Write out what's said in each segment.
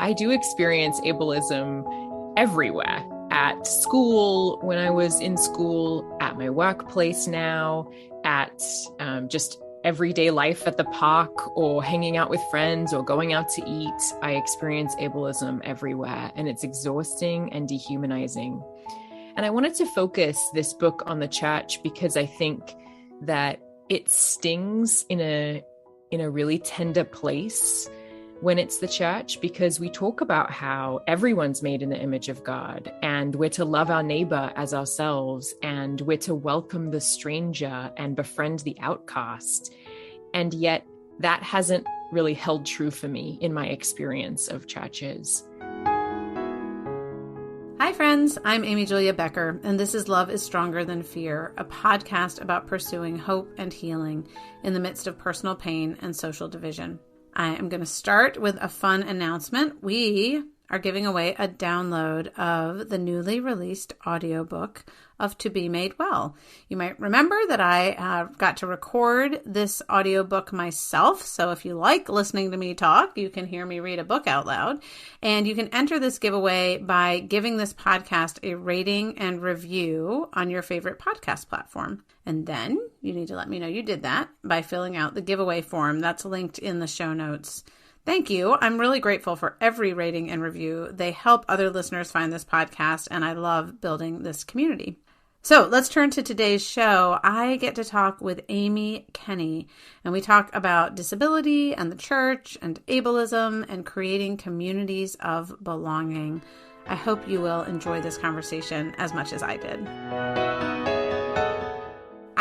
I do experience ableism everywhere. At school, when I was in school, at my workplace now, at just everyday life at the park or hanging out with friends or going out to eat, I experience ableism everywhere, and it's exhausting and dehumanizing. And I wanted to focus this book on the church because I think that it stings in a really tender place when it's the church, because we talk about how everyone's made in the image of God, and we're to love our neighbor as ourselves, and we're to welcome the stranger and befriend the outcast. And yet that hasn't really held true for me in my experience of churches. Hi friends, I'm Amy Julia Becker, and this is Love is Stronger Than Fear, a podcast about pursuing hope and healing in the midst of personal pain and social division. I am going to start with a fun announcement. We are giving away a download of the newly released audiobook of To Be Made Well. You might remember that I got to record this audiobook myself. So if you like listening to me talk, you can hear me read a book out loud. And you can enter this giveaway by giving this podcast a rating and review on your favorite podcast platform. And then you need to let me know you did that by filling out the giveaway form that's linked in the show notes. Thank you. I'm really grateful for every rating and review. They help other listeners find this podcast, and I love building this community. So let's turn to today's show. I get to talk with Amy Kenny, and we talk about disability and the church and ableism and creating communities of belonging. I hope you will enjoy this conversation as much as I did.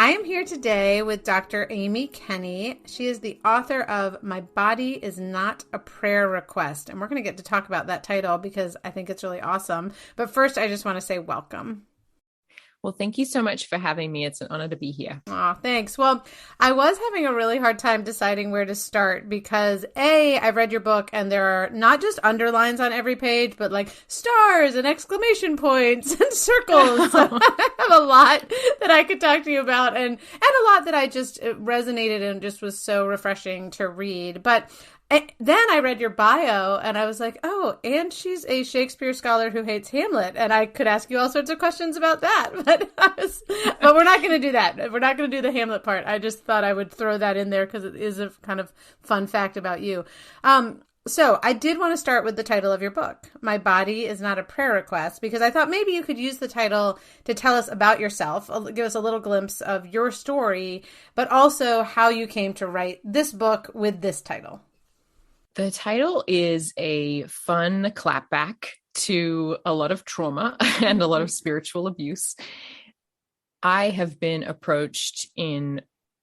I am here today with Dr. Amy Kenny. She is the author of My Body is Not a Prayer Request. And we're going to get to talk about that title because I think it's really awesome. But first, I just want to say welcome. Well, thank you so much for having me. It's an honor to be here. Oh, thanks. Well, I was having a really hard time deciding where to start because I read your book and there are not just underlines on every page, but like stars and exclamation points and circles. So I have a lot that I could talk to you about and a lot that I just resonated and just was so refreshing to read. But then I read your bio and I was like, oh, and she's a Shakespeare scholar who hates Hamlet. And I could ask you all sorts of questions about that. But we're not going to do that. We're not going to do the Hamlet part. I just thought I would throw that in there because it is a kind of fun fact about you. So I did want to start with the title of your book, My Body is Not a Prayer Request, because I thought maybe you could use the title to tell us about yourself, give us a little glimpse of your story, but also how you came to write this book with this title. The title is a fun clapback to a lot of trauma and a lot of spiritual abuse. I have been approached in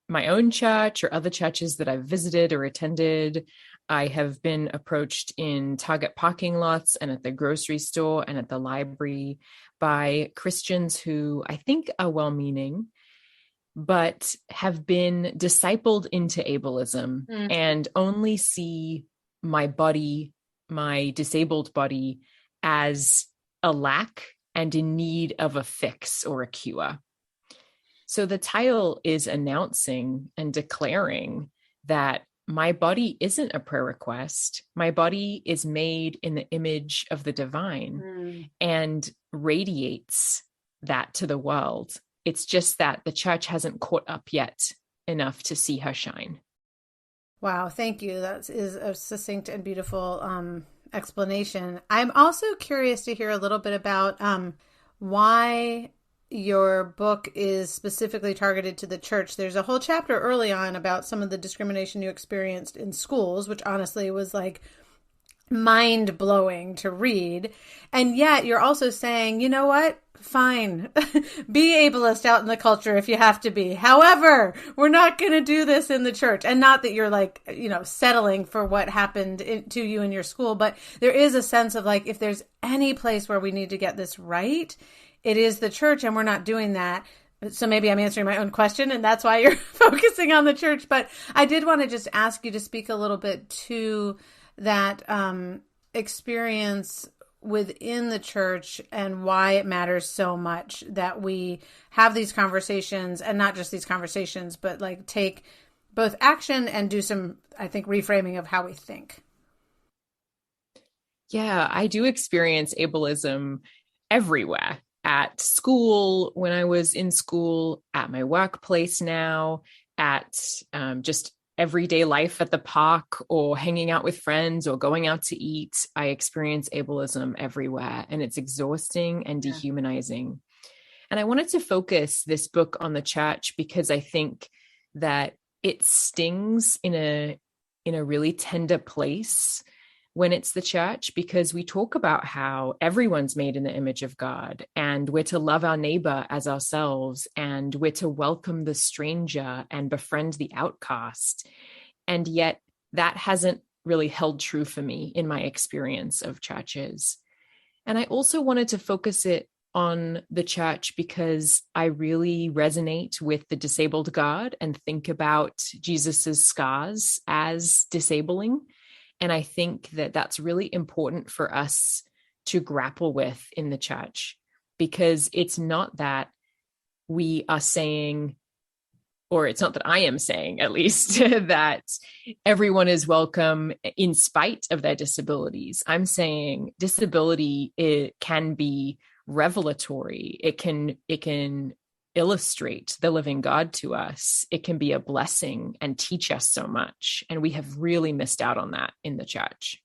my own church or other churches that I've visited or attended. I have been approached in Target parking lots and at the grocery store and at the library by Christians who I think are well-meaning, but have been discipled into ableism and only see my body, my disabled body, as a lack and in need of a fix or a cure. So the title is announcing and declaring that my body isn't a prayer request. My body is made in the image of the divine and radiates that to the world. It's just that the church hasn't caught up yet enough to see her shine. Wow, thank you. That is a succinct and beautiful explanation. I'm also curious to hear a little bit about why your book is specifically targeted to the church. There's a whole chapter early on about some of the discrimination you experienced in schools, which honestly was like mind-blowing to read. And yet you're also saying, you know what? Fine. Be ableist out in the culture if you have to be. However, we're not going to do this in the church. And not that you're like, settling for what happened to you in your school, but there is a sense of like, if there's any place where we need to get this right, it is the church, and we're not doing that. So maybe I'm answering my own question, and that's why you're focusing on the church. But I did want to just ask you to speak a little bit to that experience within the church and why it matters so much that we have these conversations, and not just these conversations, but like take both action and do some, I think, reframing of how we think. Yeah, I do experience ableism everywhere at school, when I was in school, at my workplace now, at just everyday life at the park or hanging out with friends or going out to eat. I experience ableism everywhere, and it's exhausting and Yeah. dehumanizing. And I wanted to focus this book on the church because I think that it stings in a really tender place when it's the church, because we talk about how everyone's made in the image of God and we're to love our neighbor as ourselves and we're to welcome the stranger and befriend the outcast. And yet that hasn't really held true for me in my experience of churches. And I also wanted to focus it on the church because I really resonate with the disabled God and think about Jesus's scars as disabling. And I think that that's really important for us to grapple with in the church, because it's not that we are saying, or it's not that I am saying at least, that everyone is welcome in spite of their disabilities. I'm saying disability, it can be revelatory. It can illustrate the living God to us. It can be a blessing and teach us so much. And we have really missed out on that in the church.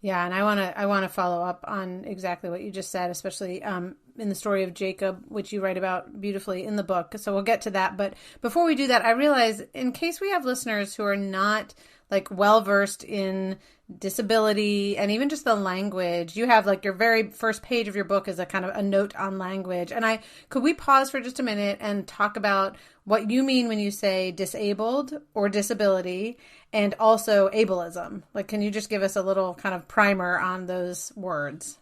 Yeah, and I want to follow up on exactly what you just said, especially in the story of Jacob, which you write about beautifully in the book. So we'll get to that. But before we do that, I realize, in case we have listeners who are not like well versed in disability and even just the language, you have like your very first page of your book is a kind of a note on language. And could we pause for just a minute and talk about what you mean when you say disabled or disability, and also ableism? Like, can you just give us a little kind of primer on those words?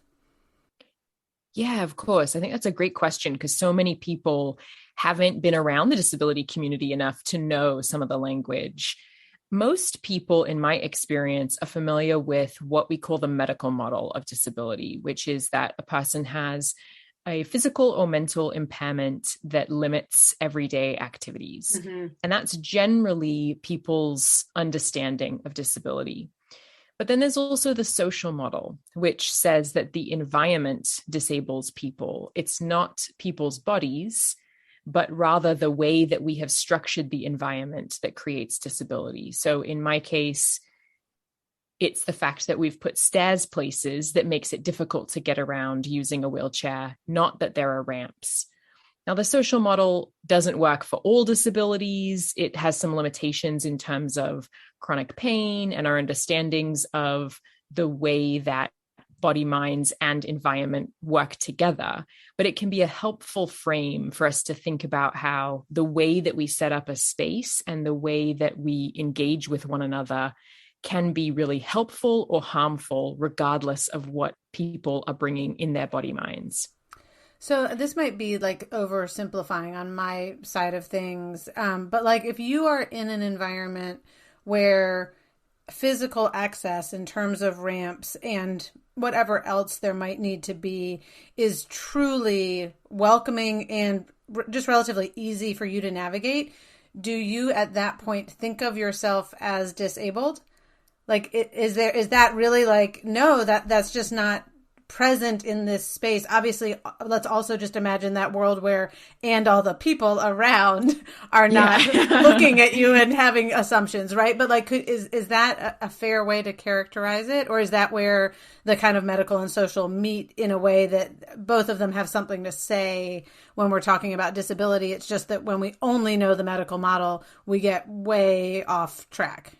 Yeah, of course. I think that's a great question because so many people haven't been around the disability community enough to know some of the language. Most people, in my experience, are familiar with what we call the medical model of disability, which is that a person has a physical or mental impairment that limits everyday activities. Mm-hmm. And that's generally people's understanding of disability. But then there's also the social model, which says that the environment disables people. It's not people's bodies, but rather the way that we have structured the environment that creates disability. So in my case, it's the fact that we've put stairs places that makes it difficult to get around using a wheelchair, not that there are ramps. Now, the social model doesn't work for all disabilities. It has some limitations in terms of chronic pain and our understandings of the way that body, minds, and environment work together. But it can be a helpful frame for us to think about how the way that we set up a space and the way that we engage with one another can be really helpful or harmful, regardless of what people are bringing in their body minds. So this might be like oversimplifying on my side of things. But like if you are in an environment where physical access in terms of ramps and whatever else there might need to be is truly welcoming and just relatively easy for you to navigate, do you at that point think of yourself as disabled? Like, is that really like, no, that's just not present in this space? Obviously, let's also just imagine that world where, and all the people around are not looking at you and having assumptions, right? But like, is that a fair way to characterize it? Or is that where the kind of medical and social meet in a way that both of them have something to say when we're talking about disability? It's just that when we only know the medical model, we get way off track.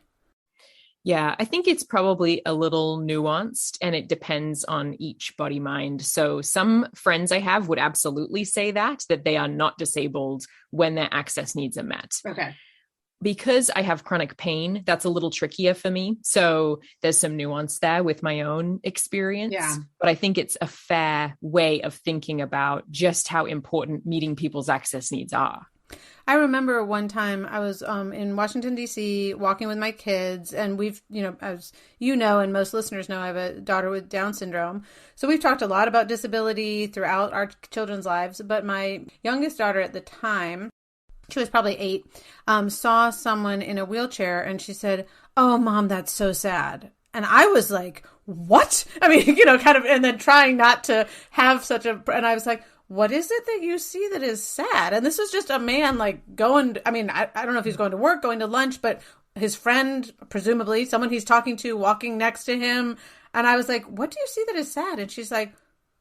Yeah, I think it's probably a little nuanced and it depends on each body mind. So some friends I have would absolutely say that they are not disabled when their access needs are met. Okay. Because I have chronic pain, that's a little trickier for me. So there's some nuance there with my own experience. Yeah. But I think it's a fair way of thinking about just how important meeting people's access needs are. I remember one time I was in Washington, D.C., walking with my kids, and we've, as you know, and most listeners know, I have a daughter with Down syndrome. So we've talked a lot about disability throughout our children's lives. But my youngest daughter at the time, she was probably 8, saw someone in a wheelchair, and she said, "Oh, Mom, that's so sad." And I was like, what? I mean, kind of, and then trying not to have such a, and I was like, what is it that you see that is sad? And this was just a man like going, I mean, I don't know if he's going to work, going to lunch, but his friend, presumably someone he's talking to, walking next to him. And I was like, what do you see that is sad? And she's like,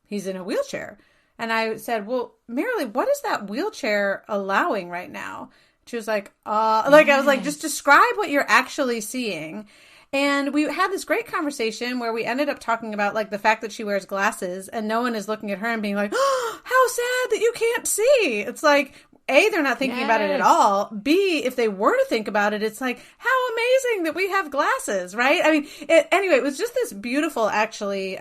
he's in a wheelchair. And I said, well, Marilee, what is that wheelchair allowing right now? She was like, like, I was like, just describe what you're actually seeing. And we had this great conversation where we ended up talking about like the fact that she wears glasses and no one is looking at her and being like, oh, how sad that you can't see. It's like, A, they're not thinking about it at all. B, if they were to think about it, it's like, how amazing that we have glasses, right? I mean, anyway, it was just this beautiful, actually,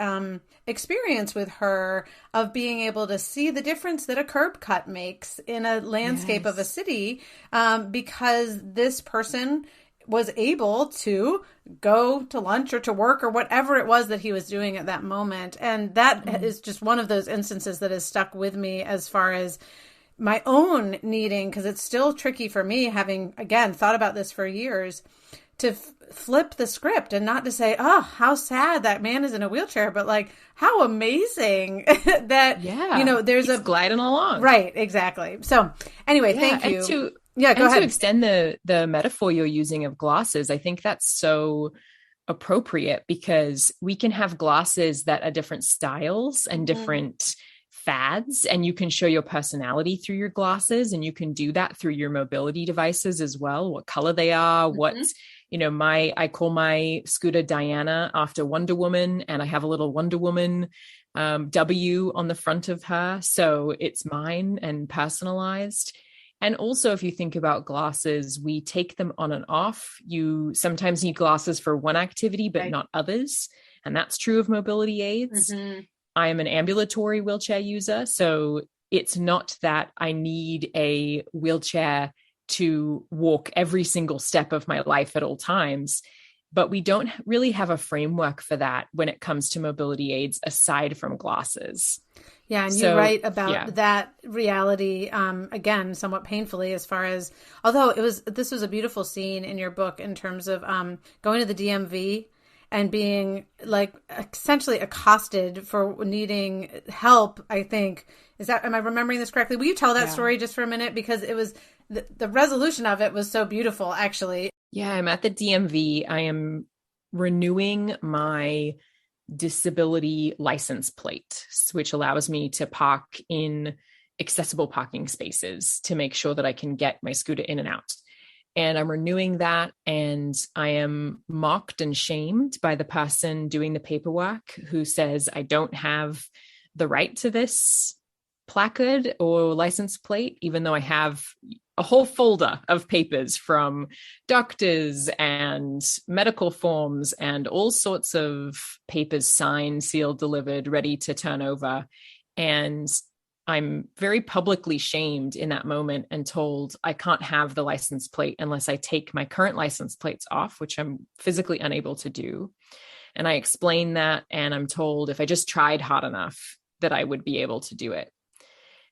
experience with her of being able to see the difference that a curb cut makes in a landscape of a city, because this person was able to go to lunch or to work or whatever it was that he was doing at that moment. And that is just one of those instances that has stuck with me as far as my own needing, because it's still tricky for me, having, again, thought about this for years, to flip the script and not to say, oh, how sad that man is in a wheelchair, but like, how amazing that, there's he's gliding along. Right, exactly. So anyway, thank you. Go ahead. To extend the metaphor you're using of glasses, I think that's so appropriate, because we can have glasses that are different styles and different fads, and you can show your personality through your glasses, and you can do that through your mobility devices as well, what color they are, what's, I call my scooter Diana after Wonder Woman, and I have a little Wonder Woman W on the front of her. So it's mine and personalized. And also, if you think about glasses, we take them on and off. You sometimes need glasses for one activity, but not others. And that's true of mobility aids. I am an ambulatory wheelchair user. So it's not that I need a wheelchair to walk every single step of my life at all times. But we don't really have a framework for that when it comes to mobility aids, aside from glasses. Yeah, and you write about that reality, again, somewhat painfully, as far as, although this was a beautiful scene in your book in terms of going to the DMV and being like essentially accosted for needing help, I think. Am I remembering this correctly? Will you tell that story just for a minute? Because it was, the resolution of it was so beautiful, actually. Yeah, I'm at the DMV. I am renewing my disability license plate, which allows me to park in accessible parking spaces to make sure that I can get my scooter in and out. And I'm renewing that, and I am mocked and shamed by the person doing the paperwork, who says I don't have the right to this placard or license plate, even though I have a whole folder of papers from doctors and medical forms and all sorts of papers, signed, sealed, delivered, ready to turn over. And I'm very publicly shamed in that moment and told I can't have the license plate unless I take my current license plates off, which I'm physically unable to do. And I explain that, and I'm told if I just tried hard enough that I would be able to do it.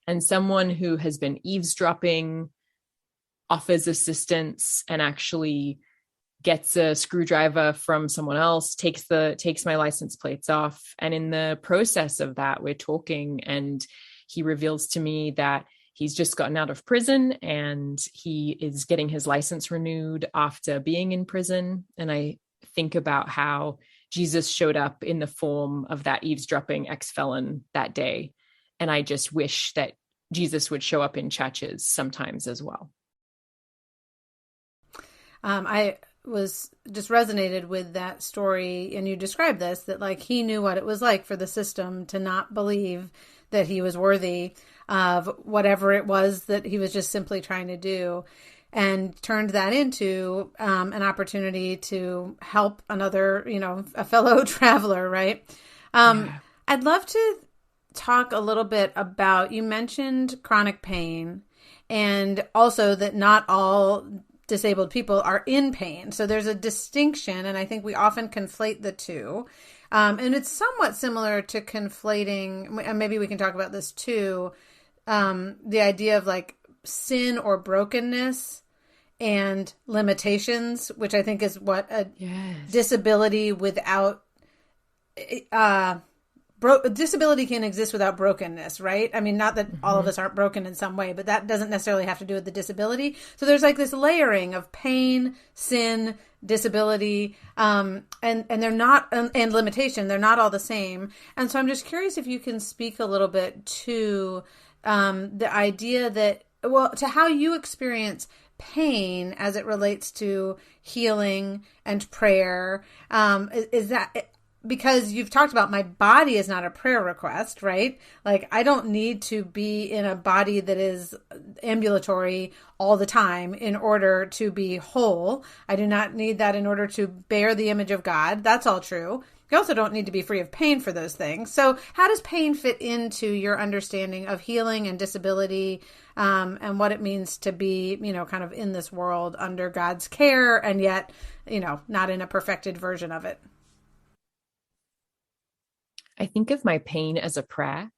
And someone who has been eavesdropping offers assistance and actually gets a screwdriver from someone else, takes my license plates off. And in the process of that, we're talking, and he reveals to me that he's just gotten out of prison and he is getting his license renewed after being in prison. And I think about how Jesus showed up in the form of that eavesdropping ex-felon that day. And I just wish that Jesus would show up in churches sometimes as well. I was just resonated with that story, and you described this, that like he knew what it was like for the system to not believe that he was worthy of whatever it was that he was just simply trying to do, and turned that into an opportunity to help another, a fellow traveler, right? I'd love to talk a little bit about, you mentioned chronic pain, and also that not all disabled people are in pain. So there's a distinction, and I think we often conflate the two. And it's somewhat similar to conflating, and maybe we can talk about this too, the idea of like sin or brokenness and limitations, which I think is what a Yes. disability without disability can exist without brokenness, right? I mean, not that all of us aren't broken in some way, but that doesn't necessarily have to do with the disability. So there's like this layering of pain, sin, disability, and they're not, and limitation, they're not all the same. And so I'm just curious if you can speak a little bit to the idea that, well, to how you experience pain as it relates to healing and prayer. Is that because you've talked about my body is not a prayer request, right? Like I don't need to be in a body that is ambulatory all the time in order to be whole. I do not need that in order to bear the image of God. That's all true. You also don't need to be free of pain for those things. So how does pain fit into your understanding of healing and disability, and what it means to be, kind of in this world under God's care and yet, not in a perfected version of it? I think of my pain as a prayer.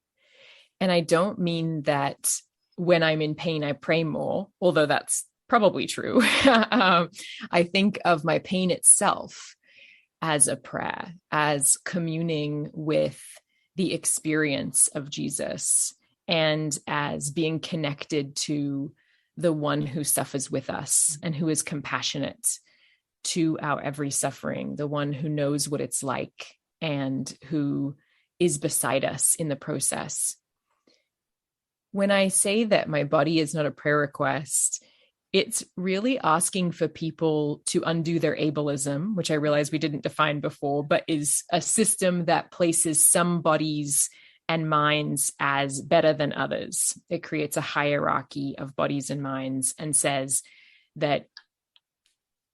And I don't mean that when I'm in pain, I pray more, although that's probably true. I think of my pain itself as a prayer, as communing with the experience of Jesus and as being connected to the one who suffers with us and who is compassionate to our every suffering, the one who knows what it's like and who is beside us in the process. When I say that my body is not a prayer request, it's really asking for people to undo their ableism, which I realize we didn't define before, but is a system that places some bodies and minds as better than others. It creates a hierarchy of bodies and minds and says that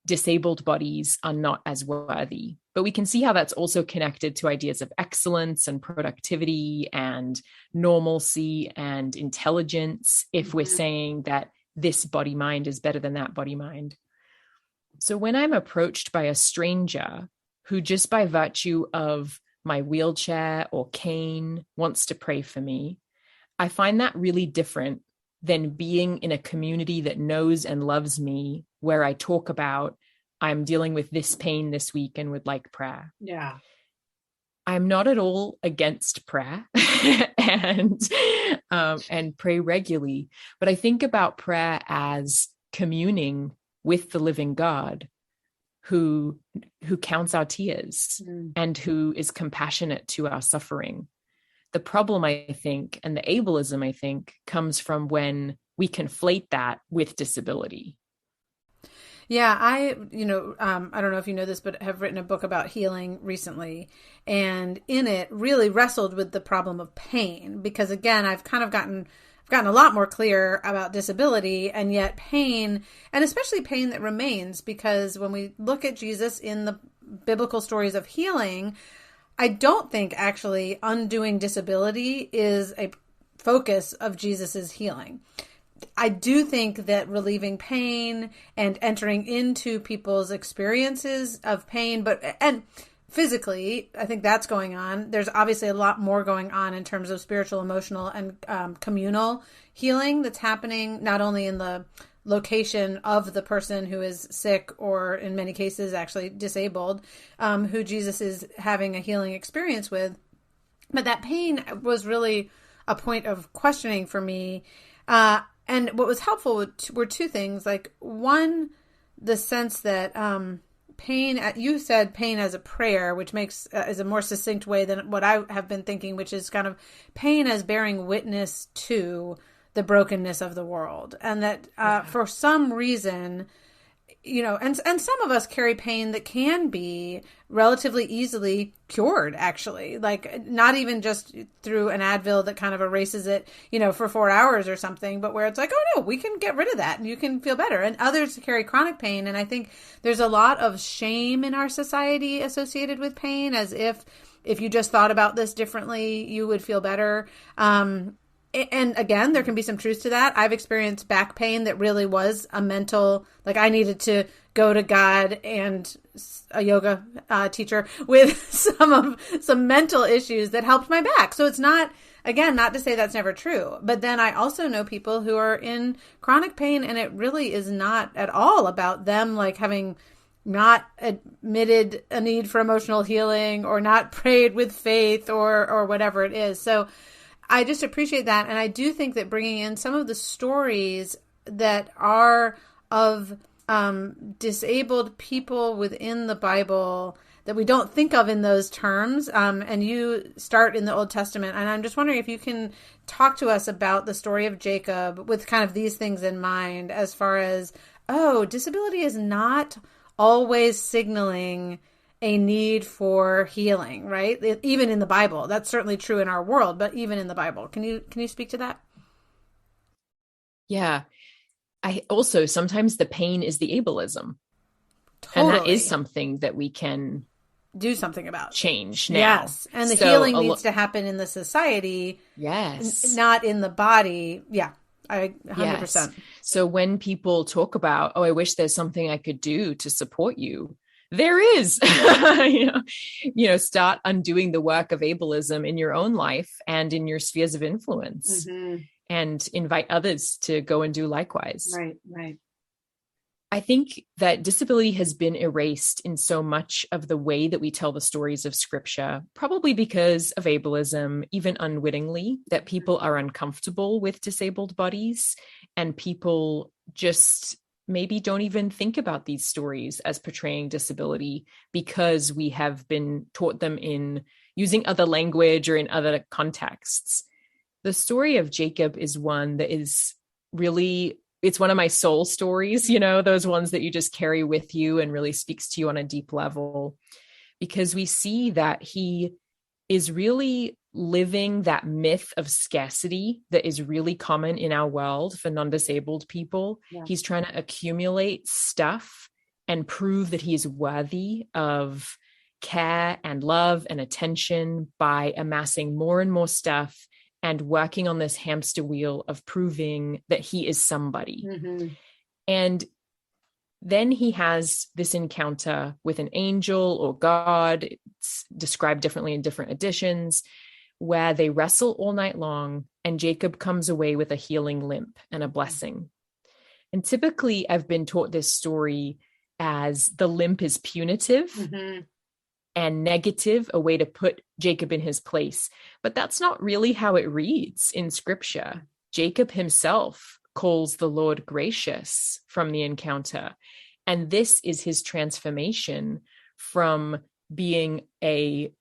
disabled bodies are not as worthy. But we can see how that's also connected to ideas of excellence and productivity and normalcy and intelligence if we're saying that this body mind is better than that body mind. So when I'm approached by a stranger who just by virtue of my wheelchair or cane wants to pray for me, I find that really different than being in a community that knows and loves me, where I talk about, I'm dealing with this pain this week and would like prayer. Yeah. I'm not at all against prayer and pray regularly, but I think about prayer as communing with the living God who counts our tears and who is compassionate to our suffering. The problem, I think, and the ableism, I think, comes from when we conflate that with disability. Yeah, I don't know if you know this, but have written a book about healing recently, and in it really wrestled with the problem of pain, because again, I've gotten a lot more clear about disability, and yet pain, and especially pain that remains, because when we look at Jesus in the biblical stories of healing, I don't think actually undoing disability is a focus of Jesus's healing. I do think that relieving pain and entering into people's experiences of pain, and physically, I think that's going on. There's obviously a lot more going on in terms of spiritual, emotional, and communal healing that's happening not only in the location of the person who is sick or in many cases actually disabled, who Jesus is having a healing experience with, but that pain was really a point of questioning for me. And what was helpful were two things. Like one, the sense that pain, you said pain as a prayer, which is a more succinct way than what I have been thinking, which is kind of pain as bearing witness to the brokenness of the world. And that for some reason, and some of us carry pain that can be relatively easily cured, actually, like not even just through an Advil that kind of erases it, for 4 hours or something, but where it's like, oh no, we can get rid of that and you can feel better. And others carry chronic pain. And I think there's a lot of shame in our society associated with pain, as if you just thought about this differently, you would feel better. And again, there can be some truth to that. I've experienced back pain that really was a mental, like I needed to go to God and a yoga teacher with some mental issues that helped my back. So it's not, again, not to say that's never true, but then I also know people who are in chronic pain, and it really is not at all about them like having not admitted a need for emotional healing or not prayed with faith or whatever it is. So I just appreciate that. And I do think that bringing in some of the stories that are of disabled people within the Bible that we don't think of in those terms, and you start in the Old Testament. And I'm just wondering if you can talk to us about the story of Jacob with kind of these things in mind, as far as, disability is not always signaling a need for healing, right? Even in the Bible. That's certainly true in our world, but even in the Bible. Can you speak to that? Yeah. I also, sometimes the pain is the ableism. Totally. And that is something that we can do something about. Change now. Yes. And the healing needs to happen in the society. Yes. Not in the body. Yeah. I 100%. Yes. So when people talk about, I wish there's something I could do to support you, there is. Start undoing the work of ableism in your own life and in your spheres of influence, and invite others to go and do likewise. Right. I think that disability has been erased in so much of the way that we tell the stories of scripture, probably because of ableism, even unwittingly, that people are uncomfortable with disabled bodies, and people just maybe don't even think about these stories as portraying disability because we have been taught them in using other language or in other contexts. The story of Jacob is one that is really, it's one of my soul stories, those ones that you just carry with you and really speaks to you on a deep level, because we see that he is really living that myth of scarcity that is really common in our world for non-disabled people. Yeah. He's trying to accumulate stuff and prove that he is worthy of care and love and attention by amassing more and more stuff and working on this hamster wheel of proving that he is somebody. And then he has this encounter with an angel or God. It's described differently in different editions, where they wrestle all night long, and Jacob comes away with a healing limp and a blessing. And typically I've been taught this story as the limp is punitive and negative, a way to put Jacob in his place. But that's not really how it reads in scripture. Jacob himself calls the Lord gracious from the encounter. And this is his transformation from being a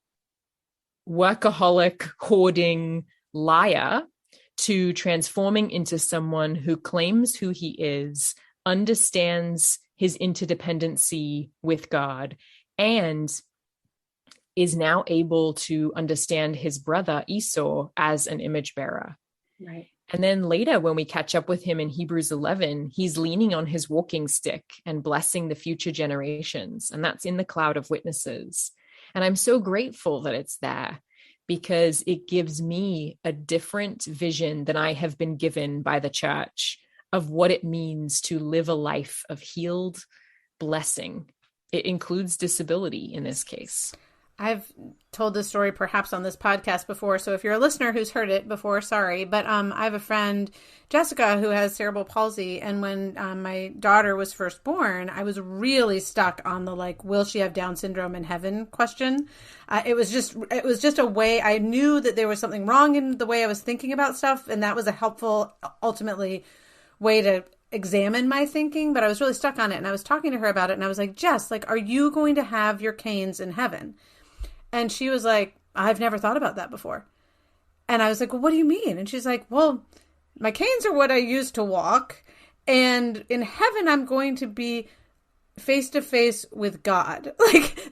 workaholic, hoarding liar to transforming into someone who claims who he is, understands his interdependency with God, and is now able to understand his brother Esau as an image bearer. Right. And then later, when we catch up with him in Hebrews 11, he's leaning on his walking stick and blessing the future generations. And that's in the cloud of witnesses. And I'm so grateful that it's there, because it gives me a different vision than I have been given by the church of what it means to live a life of healed blessing. It includes disability in this case. I've told this story perhaps on this podcast before, so if you're a listener who's heard it before, sorry. But I have a friend, Jessica, who has cerebral palsy. And when my daughter was first born, I was really stuck on the, will she have Down syndrome in heaven question. It was just a way, I knew that there was something wrong in the way I was thinking about stuff. And that was a helpful, ultimately, way to examine my thinking. But I was really stuck on it. And I was talking to her about it. And I was like, Jess, are you going to have your canes in heaven? And she was like, I've never thought about that before. And I was like, well, what do you mean? And she's like, well, my canes are what I use to walk. And in heaven, I'm going to be face to face with God.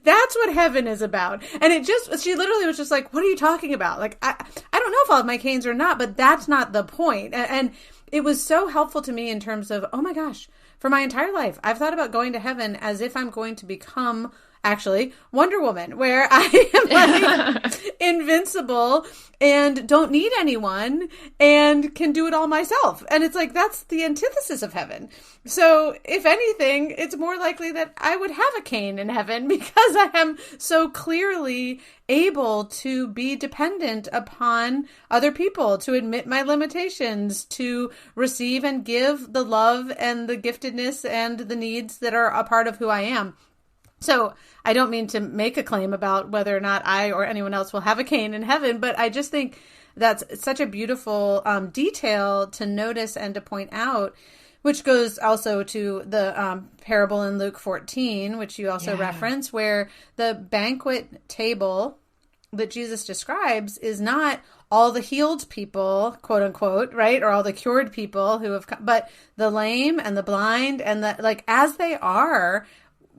That's what heaven is about. And she literally was just like, what are you talking about? I don't know if I'll have my canes or not, but that's not the point. And it was so helpful to me in terms of, oh my gosh, for my entire life, I've thought about going to heaven as if I'm going to become actually Wonder Woman, where I am like invincible and don't need anyone and can do it all myself. And it's like, that's the antithesis of heaven. So if anything, it's more likely that I would have a Cain in heaven because I am so clearly able to be dependent upon other people, to admit my limitations, to receive and give the love and the giftedness and the needs that are a part of who I am. So I don't mean to make a claim about whether or not I or anyone else will have a Cain in heaven, but I just think that's such a beautiful detail to notice and to point out, which goes also to the parable in Luke 14, which you also reference, where the banquet table that Jesus describes is not all the healed people, quote unquote, right? Or all the cured people who have come, but the lame and the blind and the, like, as they are,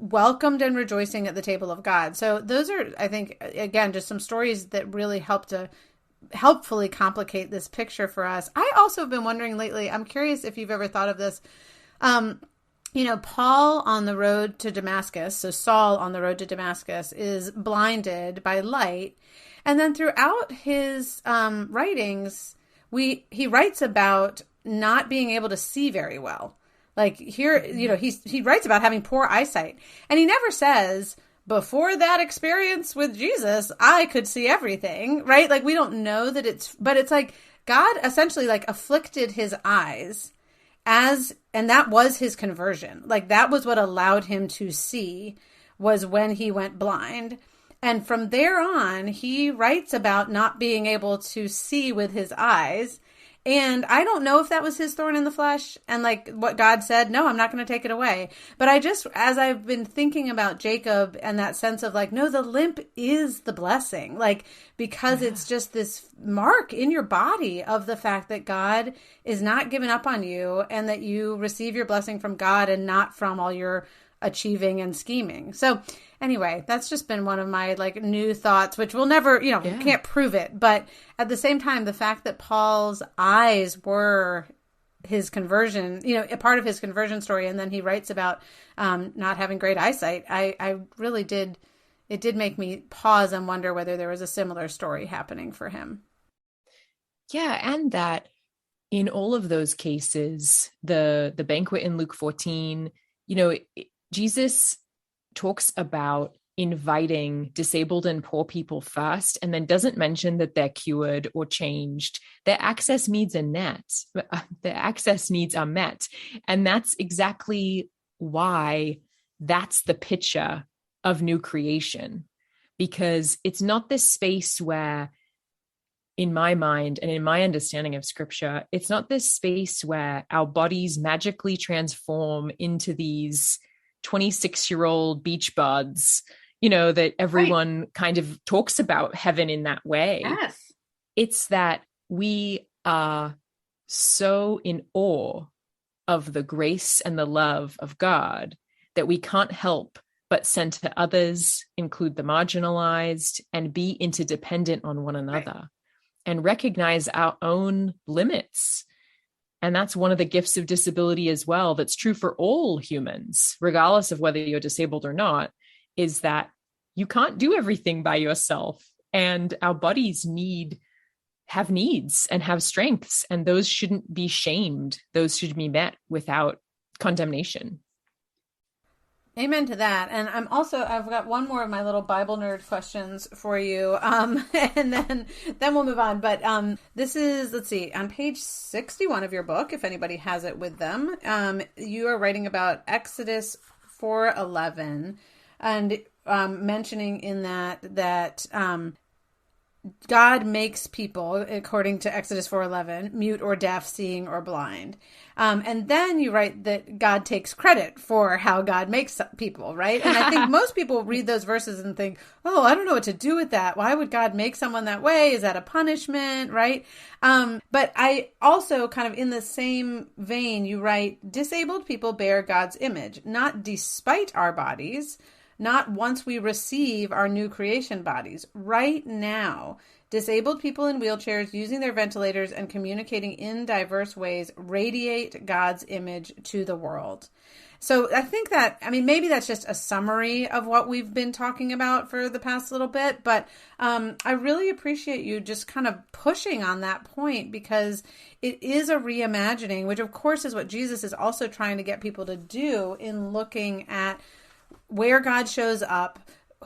welcomed and rejoicing at the table of God. So those are, I think, again, just some stories that really help to helpfully complicate this picture for us. I also have been wondering lately, I'm curious if you've ever thought of this, Paul on the road to Damascus, so Saul on the road to Damascus is blinded by light. And then throughout his writings, he writes about not being able to see very well. Like here, he writes about having poor eyesight. And he never says, before that experience with Jesus, I could see everything, right? Like we don't know that but it's like God essentially like afflicted his eyes and that was his conversion. Like that was what allowed him to see, was when he went blind. And from there on, he writes about not being able to see with his eyes. And I don't know if that was his thorn in the flesh and like what God said, no, I'm not going to take it away. But as I've been thinking about Jacob and that sense of like, no, the limp is the blessing, like, because it's just this mark in your body of the fact that God is not giving up on you and that you receive your blessing from God and not from all your achieving and scheming. So anyway, that's just been one of my like new thoughts, which we'll never, can't prove it. But at the same time, the fact that Paul's eyes were his conversion, a part of his conversion story. And then he writes about not having great eyesight. I really did. It did make me pause and wonder whether there was a similar story happening for him. Yeah. And that in all of those cases, the banquet in Luke 14, Jesus talks about inviting disabled and poor people first, and then doesn't mention that they're cured or changed. Their access needs are met. And that's exactly why that's the picture of new creation, because it's not this space where, in my mind and in my understanding of scripture, it's not this space where our bodies magically transform into these 26-year-old beach buds, that everyone kind of talks about heaven in that way. Yes. It's that we are so in awe of the grace and the love of God that we can't help but send to others, include the marginalized, and be interdependent on one another and recognize our own limits. And that's one of the gifts of disability as well. That's true for all humans, regardless of whether you're disabled or not, is that you can't do everything by yourself. And our bodies have needs and have strengths, and those shouldn't be shamed. Those should be met without condemnation. Amen to that. And I've got one more of my little Bible nerd questions for you. And then we'll move on. But this is, let's see, on page 61 of your book, if anybody has it with them, you are writing about Exodus 4:11 and mentioning in that God makes people, according to Exodus 4:11, mute or deaf, seeing or blind. And then you write that God takes credit for how God makes people, right? And I think most people read those verses and think, oh, I don't know what to do with that. Why would God make someone that way? Is that a punishment, right? But I also kind of in the same vein, you write, disabled people bear God's image, not despite our bodies, not once we receive our new creation bodies. Right now, disabled people in wheelchairs using their ventilators and communicating in diverse ways radiate God's image to the world. So I think that, I mean, maybe that's just a summary of what we've been talking about for the past little bit, but I really appreciate you just kind of pushing on that point, because it is a reimagining, which of course is what Jesus is also trying to get people to do in looking at where God shows up,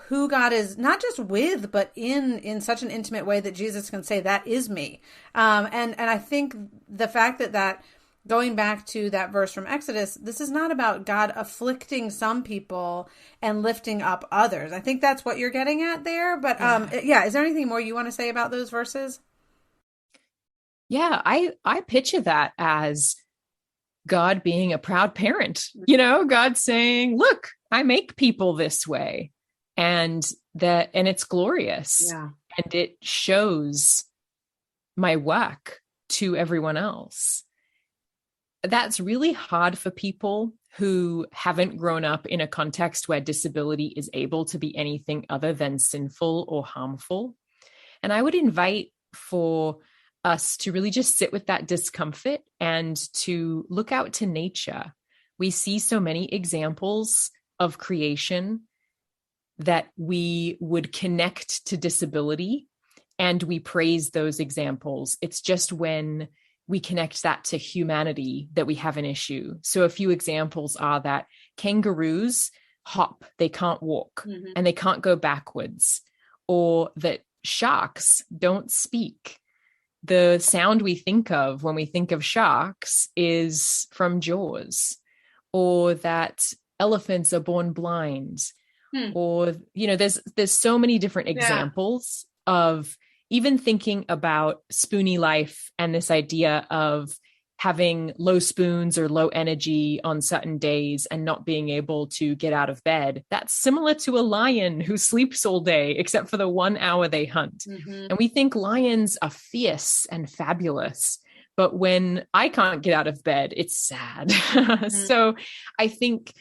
who God is not just with, but in such an intimate way that Jesus can say, that is me. And I think the fact that going back to that verse from Exodus, this is not about God afflicting some people and lifting up others. I think that's what you're getting at there. But is there anything more you want to say about those verses? Yeah, I picture that as God being a proud parent, God saying, look, I make people this way, and it's glorious. Yeah. And it shows my work to everyone else. That's really hard for people who haven't grown up in a context where disability is able to be anything other than sinful or harmful. And I would invite for us to really just sit with that discomfort and to look out to nature. We see so many examples of creation that we would connect to disability, and we praise those examples. It's just when we connect that to humanity that we have an issue. So a few examples are that kangaroos hop, they can't walk, and they can't go backwards, or that sharks don't speak. The sound we think of when we think of sharks is from Jaws, or that elephants are born blind, or, there's so many different examples of even thinking about spoony life and this idea of having low spoons or low energy on certain days and not being able to get out of bed. That's similar to a lion who sleeps all day, except for the 1 hour they hunt. And we think lions are fierce and fabulous, but when I can't get out of bed, it's sad. So I think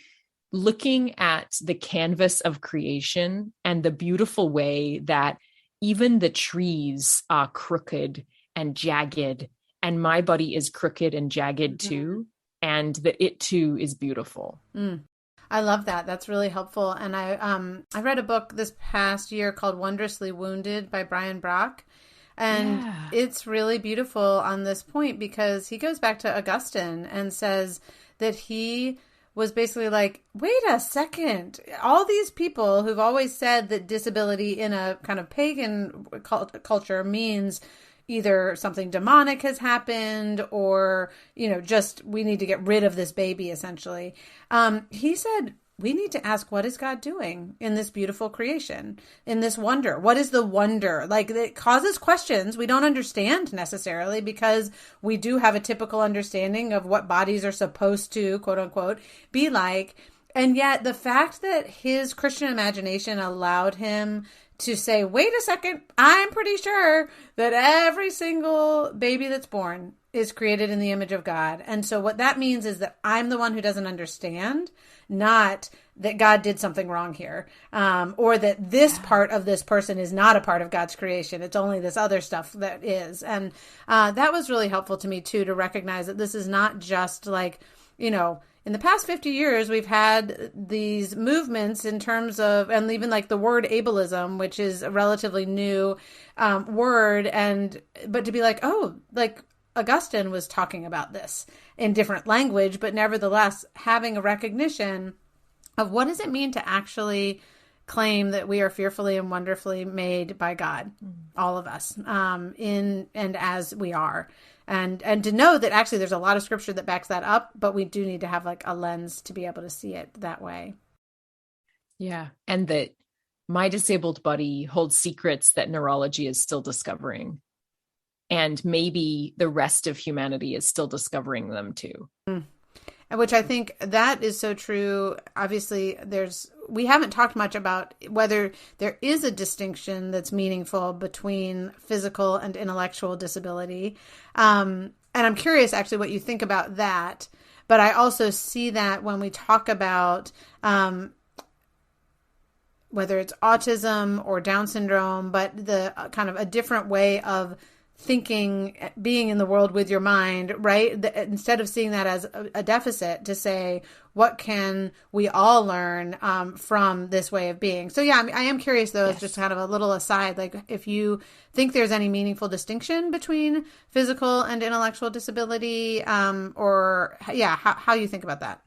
looking at the canvas of creation and the beautiful way that even the trees are crooked and jagged, and my body is crooked and jagged too, and that it too is beautiful. I love that. That's really helpful. And I read a book this past year called Wondrously Wounded by Brian Brock. And it's really beautiful on this point, because he goes back to Augustine and says that he was basically like, wait a second, all these people who've always said that disability in a kind of pagan culture means either something demonic has happened, or, just we need to get rid of this baby, essentially. He said, we need to ask, what is God doing in this beautiful creation, in this wonder? What is the wonder? Like, it causes questions we don't understand necessarily, because we do have a typical understanding of what bodies are supposed to, quote unquote, be like. And yet the fact that his Christian imagination allowed him to say, wait a second, I'm pretty sure that every single baby that's born is created in the image of God. And so what that means is that I'm the one who doesn't understand, not that God did something wrong here, or that this part of this person is not a part of God's creation. It's only this other stuff that is. And that was really helpful to me too, to recognize that this is not just like, in the past 50 years, we've had these movements in terms of, and even like the word ableism, which is a relatively new word. But to be like, oh, like Augustine was talking about this in different language, but nevertheless having a recognition of what does it mean to actually claim that we are fearfully and wonderfully made by God, all of us, in and as we are. And to know that actually there's a lot of scripture that backs that up, but we do need to have like a lens to be able to see it that way. Yeah. And that my disabled body holds secrets that neurology is still discovering. And maybe the rest of humanity is still discovering them too. Which I think that is so true. Obviously, we haven't talked much about whether there is a distinction that's meaningful between physical and intellectual disability. And I'm curious actually what you think about that. But I also see that when we talk about whether it's autism or Down syndrome, but the kind of a different way of thinking, being in the world with your mind, right? Instead of seeing that as a deficit, to say, what can we all learn from this way of being? So yeah, I am curious though, as just kind of a little aside, like if you think there's any meaningful distinction between physical and intellectual disability, or yeah, how you think about that?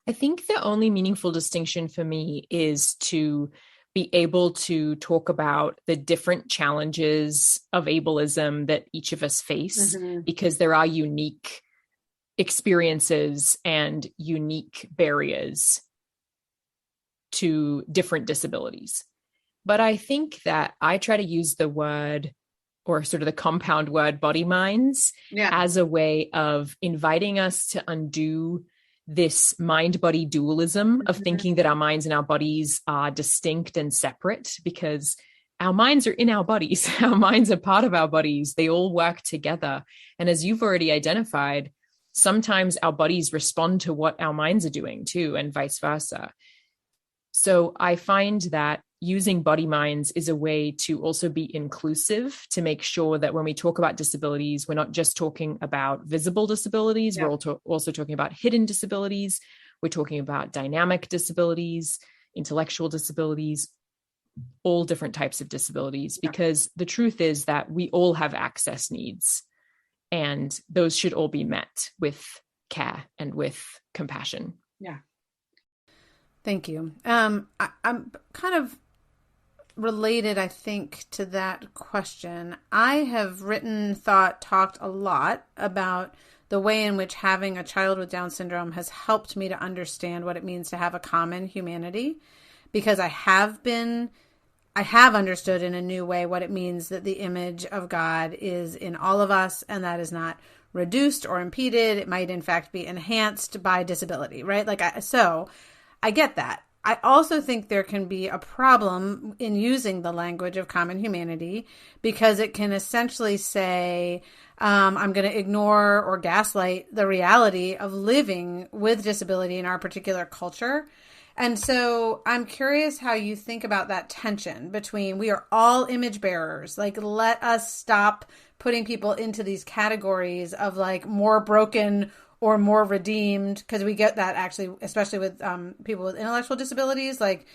I think the only meaningful distinction for me is to be able to talk about the different challenges of ableism that each of us face, because there are unique experiences and unique barriers to different disabilities. But I think that I try to use the word, or sort of the compound word, body minds, as a way of inviting us to undo this mind-body dualism of thinking that our minds and our bodies are distinct and separate, because our minds are in our bodies. Our minds are part of our bodies. They all work together. And as you've already identified, sometimes our bodies respond to what our minds are doing too, and vice versa. So I find that using body minds is a way to also be inclusive, to make sure that when we talk about disabilities, we're not just talking about visible disabilities, we're also talking about hidden disabilities, we're talking about dynamic disabilities, intellectual disabilities, all different types of disabilities, because the truth is that we all have access needs, and those should all be met with care and with compassion. Yeah. Thank you. I'm kind of related, I think, to that question. I have written, talked a lot about the way in which having a child with Down syndrome has helped me to understand what it means to have a common humanity, because I have understood in a new way what it means that the image of God is in all of us, and that is not reduced or impeded. It might in fact be enhanced by disability, right? So I get that. I also think there can be a problem in using the language of common humanity, because it can essentially say, I'm going to ignore or gaslight the reality of living with disability in our particular culture. And so I'm curious how you think about that tension between, we are all image bearers. Like, let us stop putting people into these categories of like more broken or more redeemed, because we get that actually, especially with people with intellectual disabilities, like,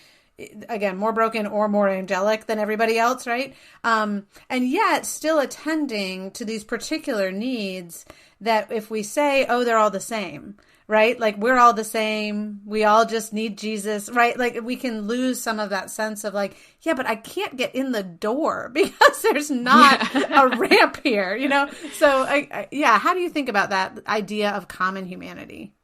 again, more broken or more angelic than everybody else, right? And yet still attending to these particular needs that if we say, oh, they're all the same, right? Like, we're all the same. We all just need Jesus, right? Like, we can lose some of that sense of like, yeah, but I can't get in the door because there's not a ramp here, you know? So how do you think about that idea of common humanity?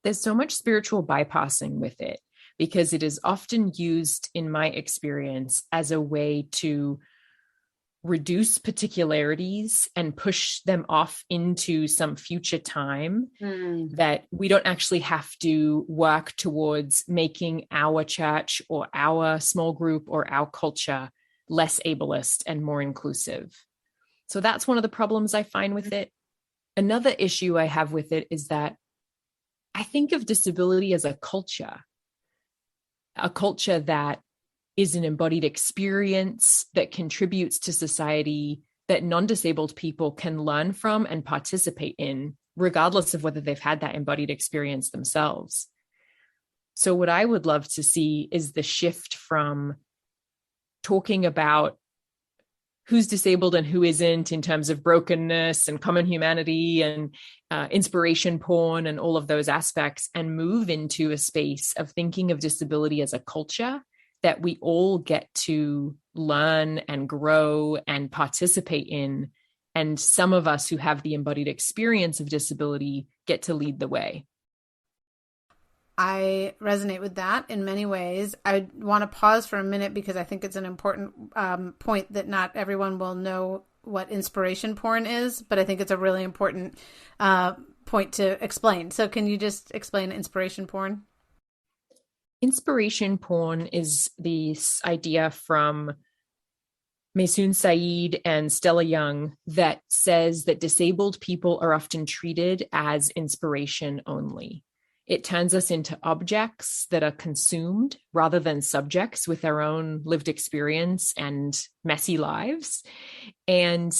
There's so much spiritual bypassing with it, because it is often used, in my experience, as a way to reduce particularities and push them off into some future time that we don't actually have to work towards making our church or our small group or our culture less ableist and more inclusive. So that's one of the problems I find with it. Another issue I have with it is that I think of disability as a culture that is an embodied experience that contributes to society, that non-disabled people can learn from and participate in, regardless of whether they've had that embodied experience themselves. So what I would love to see is the shift from talking about who's disabled and who isn't in terms of brokenness and common humanity and inspiration porn and all of those aspects, and move into a space of thinking of disability as a culture that we all get to learn and grow and participate in. And some of us who have the embodied experience of disability get to lead the way. I resonate with that in many ways. I want to pause for a minute because I think it's an important point that not everyone will know what inspiration porn is, but I think it's a really important point to explain. So can you just explain inspiration porn? Inspiration porn is this idea from Maysoon Saeed and Stella Young that says that disabled people are often treated as inspiration only. It turns us into objects that are consumed rather than subjects with their own lived experience and messy lives. And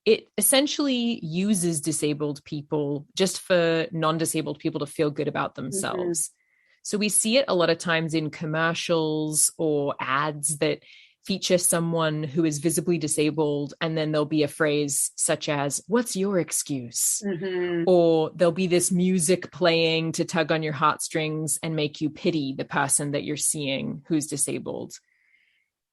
it essentially uses disabled people just for non-disabled people to feel good about themselves. Mm-hmm. So we see it a lot of times in commercials or ads that feature someone who is visibly disabled, and then there'll be a phrase such as, "What's your excuse?" Mm-hmm. Or there'll be this music playing to tug on your heartstrings and make you pity the person that you're seeing who's disabled,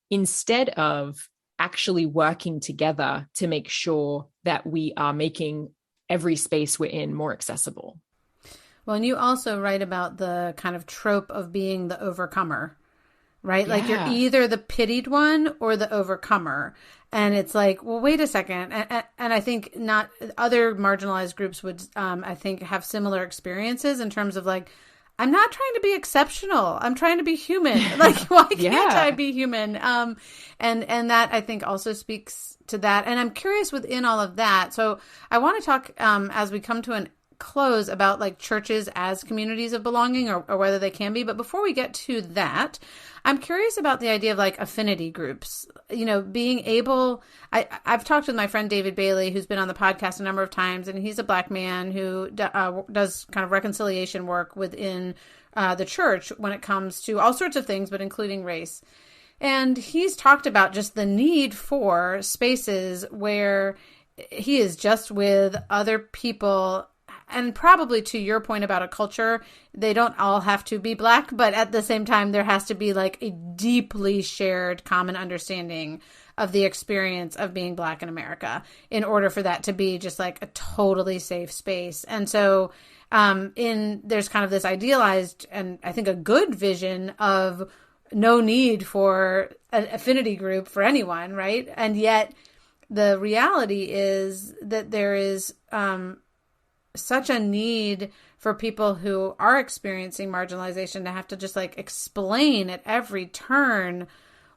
instead of actually working together to make sure that we are making every space we're in more accessible. Well, and you also write about the kind of trope of being the overcomer, right? Yeah. Like you're either the pitied one or the overcomer. And it's like, well, wait a second. And I think not other marginalized groups would, I think, have similar experiences in terms of like, I'm not trying to be exceptional. I'm trying to be human. Like, why can't I be human? And that I think also speaks to that. And I'm curious within all of that. So I want to talk as we come to an close about like churches as communities of belonging or whether they can be. But before we get to that, I'm curious about the idea of like affinity groups, you know, being able, I've talked with my friend David Bailey, who's been on the podcast a number of times, and he's a Black man who does kind of reconciliation work within the church when it comes to all sorts of things, but including race. And he's talked about just the need for spaces where he is just with other people. And probably to your point about a culture, they don't all have to be Black, but at the same time, there has to be like a deeply shared common understanding of the experience of being Black in America in order for that to be just like a totally safe space. And so there's kind of this idealized and I think a good vision of no need for an affinity group for anyone, right? And yet the reality is that there is such a need for people who are experiencing marginalization to have to just like explain at every turn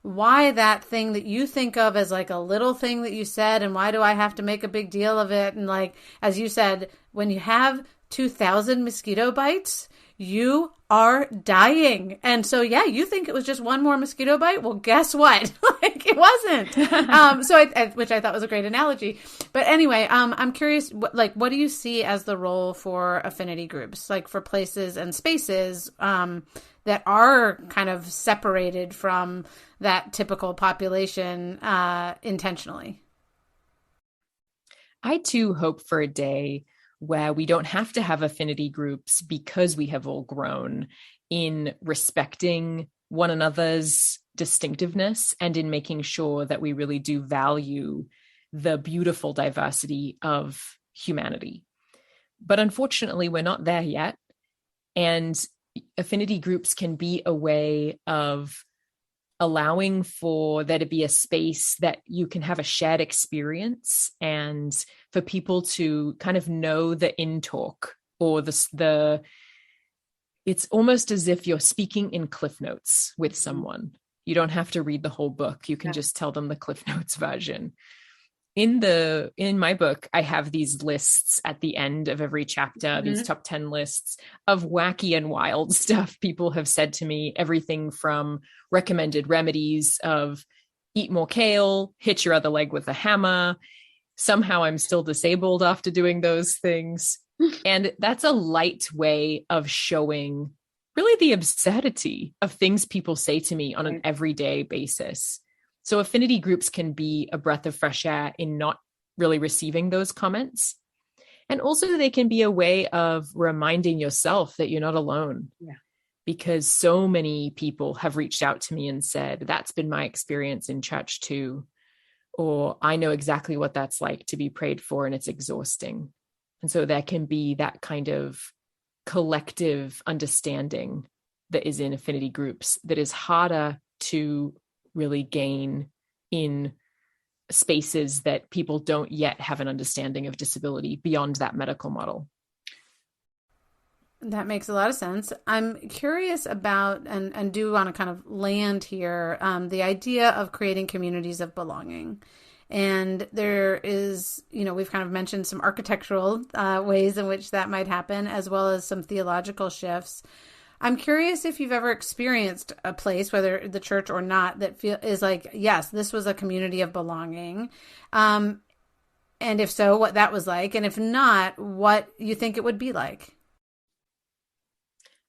why that thing that you think of as like a little thing that you said, and why do I have to make a big deal of it? And like, as you said, when you have 2,000 mosquito bites, you are dying. And so, yeah, you think it was just one more mosquito bite? Well, guess what? Like, it wasn't. Which I thought was a great analogy. But anyway, I'm curious, what do you see as the role for affinity groups, like for places and spaces that are kind of separated from that typical population intentionally? I too hope for a day where we don't have to have affinity groups because we have all grown in respecting one another's distinctiveness and in making sure that we really do value the beautiful diversity of humanity. But unfortunately, we're not there yet. And affinity groups can be a way of allowing for there to be a space that you can have a shared experience and for people to kind of know the in talk or it's almost as if you're speaking in Cliff Notes with someone. You don't have to read the whole book. You can just tell them the Cliff Notes version. In my book, I have these lists at the end of every chapter, these top 10 lists of wacky and wild stuff people have said to me, everything from recommended remedies of eat more kale, hit your other leg with a hammer. Somehow I'm still disabled after doing those things. And that's a light way of showing really the absurdity of things people say to me on an everyday basis. So affinity groups can be a breath of fresh air in not really receiving those comments. And also they can be a way of reminding yourself that you're not alone. Yeah. Because so many people have reached out to me and said, that's been my experience in church too. Or I know exactly what that's like to be prayed for and it's exhausting. And so there can be that kind of collective understanding that is in affinity groups that is harder to really gain in spaces that people don't yet have an understanding of disability beyond that medical model. That makes a lot of sense. I'm curious about, and do want to kind of land here, the idea of creating communities of belonging. And there is, we've kind of mentioned some architectural ways in which that might happen, as well as some theological shifts. I'm curious if you've ever experienced a place, whether the church or not, that is like, yes, this was a community of belonging. And if so, what that was like. And if not, what you think it would be like.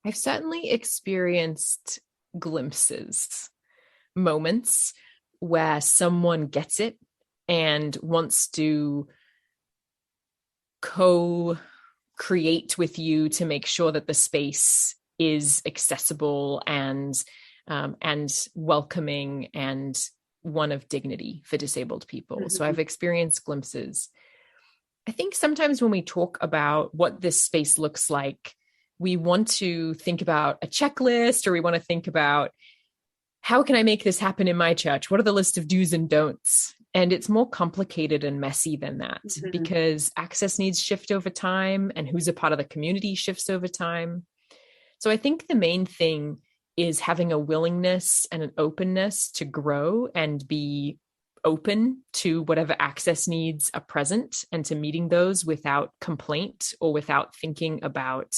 I've certainly experienced glimpses, moments where someone gets it and wants to co-create with you to make sure that the space is accessible and welcoming and one of dignity for disabled people. Mm-hmm. So I've experienced glimpses. I think sometimes when we talk about what this space looks like, we want to think about a checklist, or we want to think about, how can I make this happen in my church? What are the list of do's and don'ts? And it's more complicated and messy than that, mm-hmm. because access needs shift over time, and who's a part of the community shifts over time. So I think the main thing is having a willingness and an openness to grow and be open to whatever access needs are present, and to meeting those without complaint or without thinking about,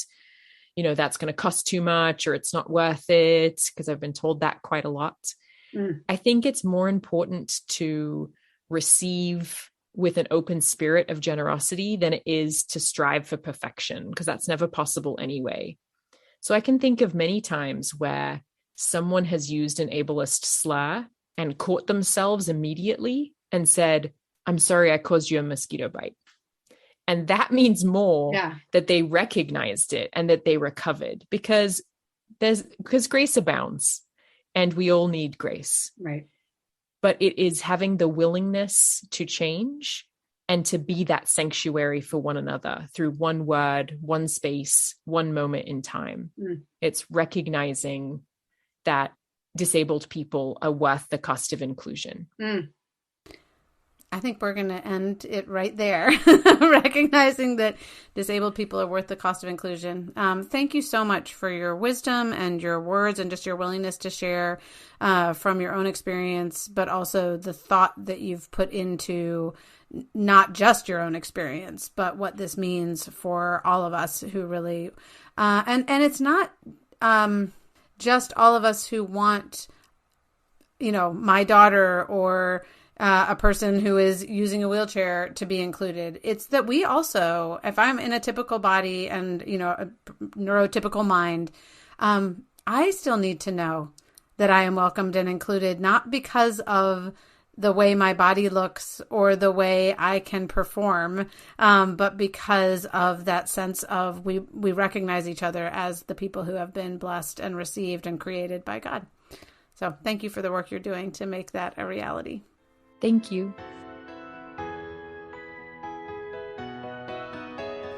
that's going to cost too much or it's not worth it, because I've been told that quite a lot. I think it's more important to receive with an open spirit of generosity than it is to strive for perfection, because that's never possible anyway. So I can think of many times where someone has used an ableist slur and caught themselves immediately and said, "I'm sorry, I caused you a mosquito bite." And that means more that they recognized it and that they recovered, because grace abounds and we all need grace. Right. But it is having the willingness to change and to be that sanctuary for one another through one word, one space, one moment in time. It's recognizing that disabled people are worth the cost of inclusion. I think we're going to end it right there, recognizing that disabled people are worth the cost of inclusion. Thank you so much for your wisdom and your words and just your willingness to share from your own experience, but also the thought that you've put into not just your own experience, but what this means for all of us who really, and it's not just all of us who want, my daughter or a person who is using a wheelchair to be included. It's that we also, if I'm in a typical body and, a neurotypical mind, I still need to know that I am welcomed and included, not because of the way my body looks or the way I can perform, but because of that sense of we recognize each other as the people who have been blessed and received and created by God. So thank you for the work you're doing to make that a reality. Thank you.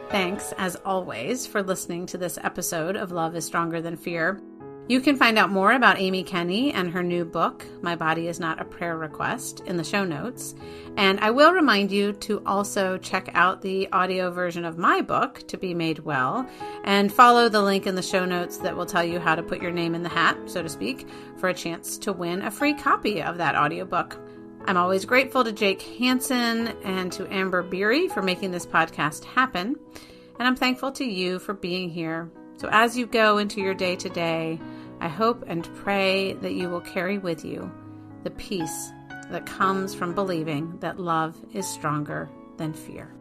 Thanks, as always, for listening to this episode of Love is Stronger Than Fear. You can find out more about Amy Kenny and her new book, My Body Is Not a Prayer Request, in the show notes. And I will remind you to also check out the audio version of my book, To Be Made Well, and follow the link in the show notes that will tell you how to put your name in the hat, so to speak, for a chance to win a free copy of that audiobook. I'm always grateful to Jake Hansen and to Amber Beery for making this podcast happen. And I'm thankful to you for being here. So as you go into your day today, I hope and pray that you will carry with you the peace that comes from believing that love is stronger than fear.